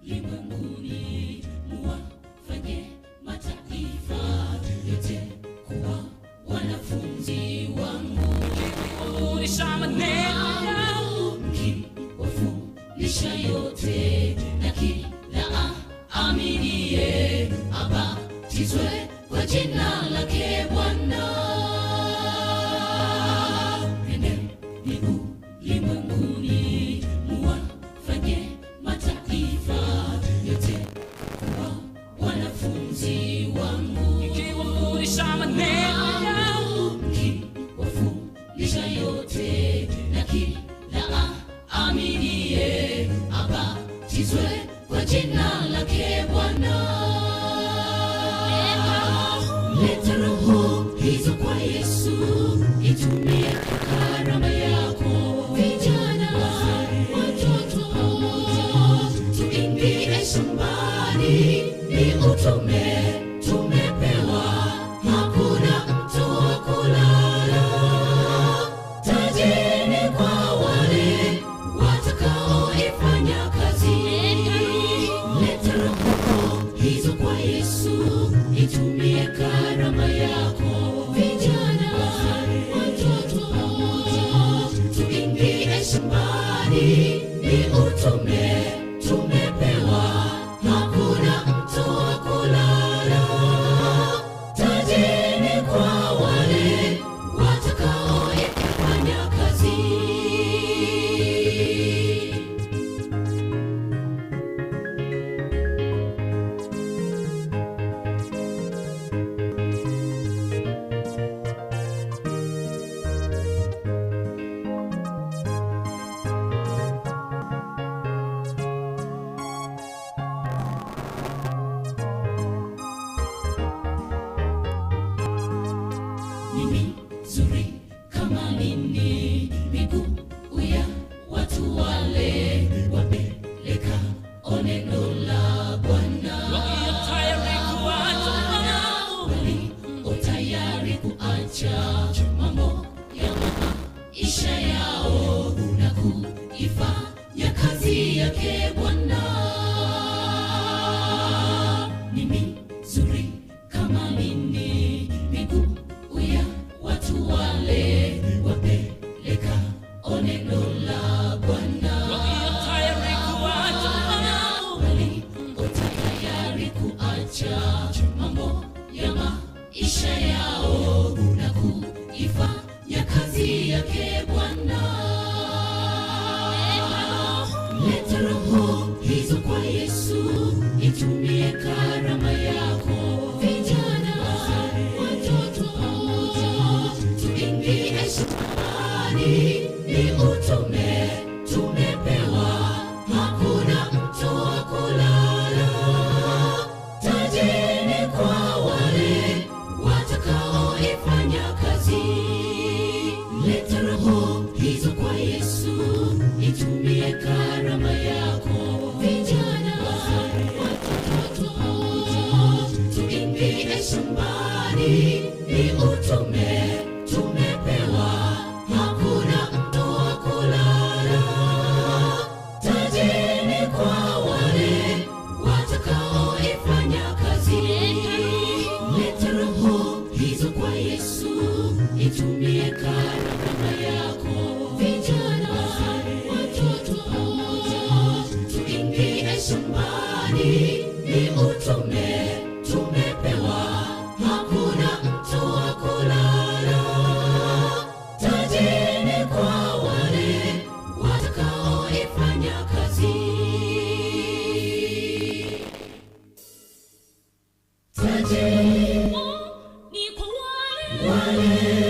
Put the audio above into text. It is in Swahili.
ulimwenguni, muwafanye mataifa yote kuwa wanafunzi wangu. Mkiwafundisha maneno, mkiwafundisha yote, na kila aaminiye abatizwe kwa jina lake Bwana. Ulimwenguni, muwafanye mataifa yote kuwa wanafunzi wangu. Mkiwafundisha maneno, mkiwafundisha yote, na kila aaminiye abatizwe kwa jina lake Bwana. Leta roho hizo kwa Yesu, itumie karama yako. Vijana, watoto, tuingie shambani, ni utume tumepewa, hakuna mtu wa kulala. Tajeni kwa wale watakaoifanya kazi. Leta roho hizo kwa Yesu, itumie karama yako. Vijana, watoto, tuingie shambani, ni utume tumepewa, hakuna mtu wa kulala. Tajeni kwa wale watakaoifanya kazi. Ni mizuri kama nini miguu ya watu wale, wapeleka neno la Bwana. Walio tayari kuacha mambo ya maisha yao na kuifanya kazi yake Bwana. Ni mizuri kama nini miguu ya watu wale, wapeleka neno la Bwana. Walio tayari kuacha mambo ya maisha yao na kuifanya kazi yake Bwana. Leta roho hizo kwa Yesu, itumie karama yako. Vijana, watoto, tuingie shambani, ni utume tumepewa, hakuna mtu wa kulala. Tajeni kwa wale watakaoifanya kazi. Leta roho hizo kwa Yesu, itumie karama yako. Vijana, watoto, tuingie shambani, ni utume tumepewa, hakuna mtu wa kulala. Tajeni kwa wale watakaoifanya kazi. Leta roho hizo kwa Yesu, itumie karama yako. Vijana, watoto, tuingie shambani, ni utume tumepewa, hakuna mtu wa kulala. Tajeni kwa wale watakaoifanya kazi. Tajeni ni kwa wale